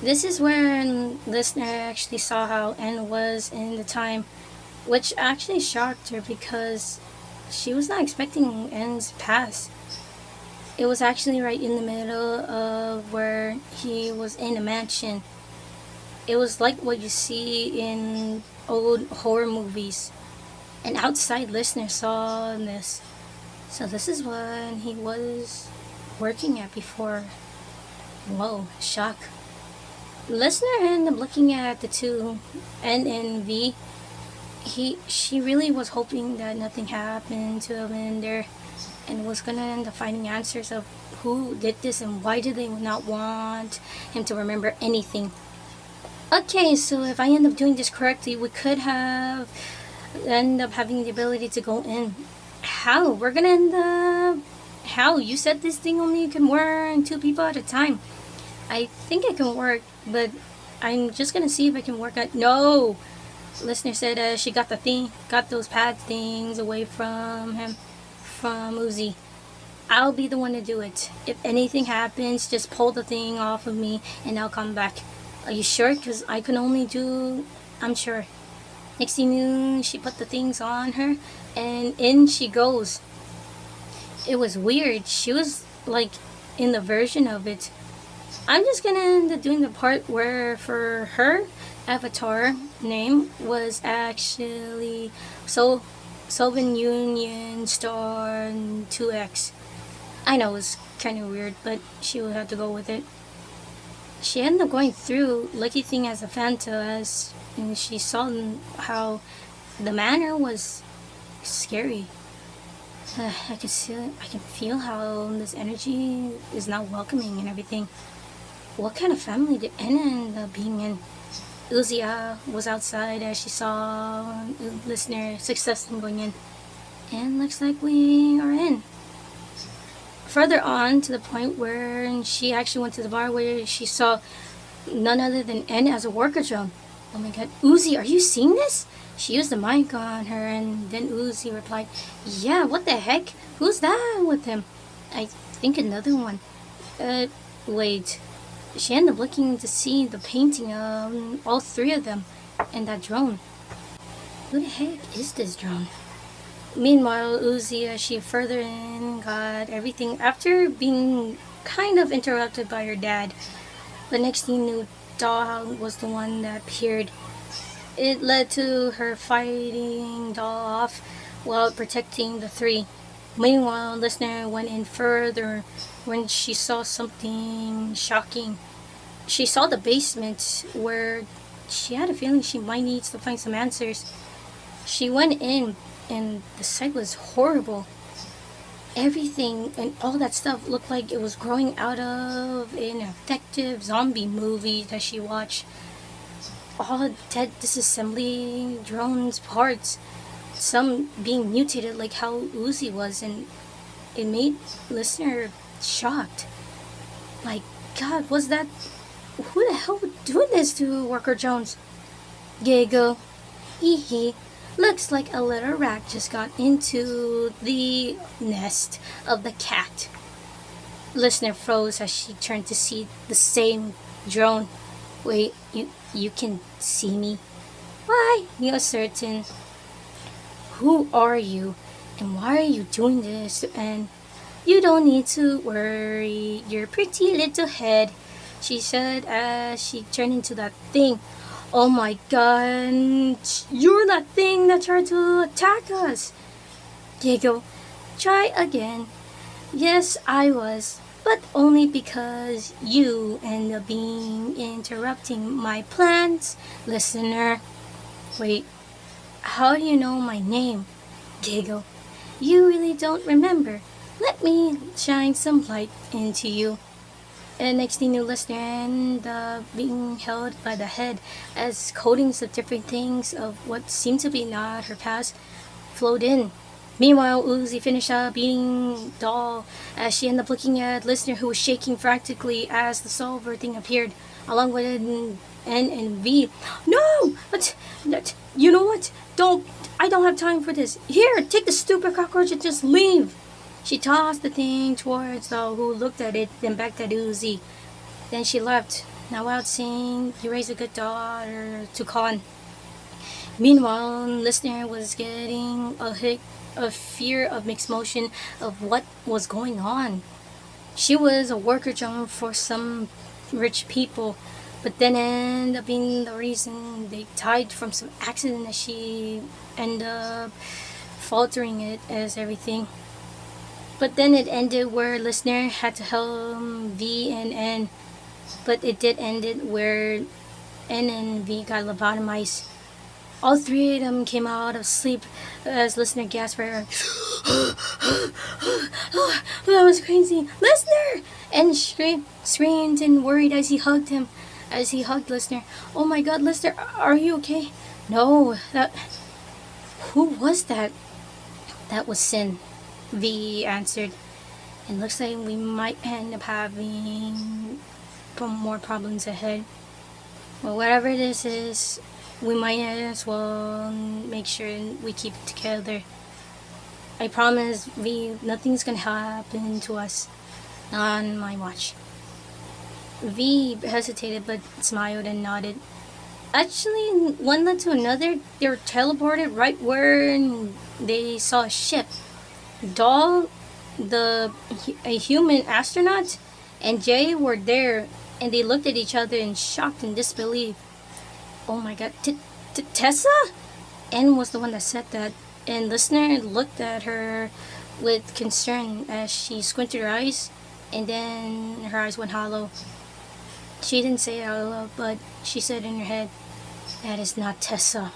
This is when listener actually saw how N was in the time, which actually shocked her because she was not expecting N's pass. It was actually right in the middle of where he was in a mansion. It was like what you see in old horror movies. An outside listener saw this. So this is what he was working at before. Whoa, shock. Listener ended up looking at the two N and V. She really was hoping that nothing happened to him in there and was gonna end up finding answers of who did this and why did they not want him to remember anything. Okay, so if I end up doing this correctly, we could have end up having the ability to go in. How? We're gonna end up. How? You said this thing only can warn two people at a time. I think it can work, but I'm just gonna see if I can work out. No! Listener said she got those pad things away from him, from Uzi. I'll be the one to do it. If anything happens, just pull the thing off of me and I'll come back. Are you sure? Because I can only do. I'm sure. Next thing you knew, she put the things on her and in she goes. It was weird. She was like in the version of it. I'm just gonna end up doing the part where for her avatar name was actually Sylvan Union Star 2X. I know it's kind of weird, but she would have to go with it. She ended up going through Lucky Thing as a Fanta as and she saw how the manor was scary. I can see it. I can feel how this energy is not welcoming and everything. What kind of family did Anna end up being in? Uzia was outside as she saw listener successfully going in. And looks like we are in. Further on to the point where she actually went to the bar where she saw none other than N as a worker drone. Oh my god, Uzi, are you seeing this? She used the mic on her and then Uzi replied, yeah, what the heck? Who's that with him? I think another one. Wait. She ended up looking to see the painting of all three of them and that drone. Who the heck is this drone? Meanwhile, Uzi, as she further in, got everything after being kind of interrupted by her dad. The next thing you knew, Doll was the one that appeared. It led to her fighting Doll off while protecting the three. Meanwhile, listener went in further when she saw something shocking. She saw the basement where she had a feeling she might need to find some answers. She went in and the sight was horrible. Everything and all that stuff looked like it was growing out of an effective zombie movie that she watched. All dead disassembly drones parts, some being mutated like how Uzi was, and it made listener shocked. My god, was that... Who the hell would do this to Worker Jones? Giggle. Hee hee. Looks like a little rat just got into the nest of the cat. Listener froze as she turned to see the same drone. Wait, you can see me? Why, you're certain. Who are you? And why are you doing this? And you don't need to worry, your pretty little head, she said as she turned into that thing. Oh my god, you're that thing that tried to attack us. Diego, try again. Yes, I was, but only because you end up being interrupting my plans, listener. Wait, how do you know my name? Diego, you really don't remember. Let me shine some light into you. And next thing you listener and being held by the head as coatings of different things of what seemed to be not her past flowed in. Meanwhile, Uzi finished up eating Doll as she ended up looking at listener who was shaking frantically as the solver thing appeared, along with N and V. No! But you know what? I don't have time for this. Here, take the stupid cockroach and just leave. She tossed the thing towards Doll, who looked at it, then back at Uzi. Then she left. Now out saying you raised a good daughter to Khan. Meanwhile, listener was getting a hit of fear of mixed motion of what was going on. She was a worker drone for some rich people, but then ended up being the reason they died from some accident that she ended up faltering it as everything. But then it ended where listener had to help V and N, but it did end it where N and V got lobotomized. All three of them came out of sleep as listener gasped for air. That was crazy. Listener! And screamed and worried as he hugged him. As he hugged listener. Oh my god, listener, are you okay? No, that... Who was that? That was Sin. V answered. And looks like we might end up having more problems ahead. Well, whatever this is, we might as well make sure we keep it together. I promise, V, nothing's gonna happen to us. On my watch. V hesitated but smiled and nodded. Actually, one led to another. They were teleported right where they saw a ship. Doll, a human astronaut, and Jay were there, and they looked at each other in shock and disbelief. Oh my god, Tessa? N was the one that said that, and listener looked at her with concern as she squinted her eyes, and then her eyes went hollow. She didn't say it out loud, but she said in her head, "That is not Tessa."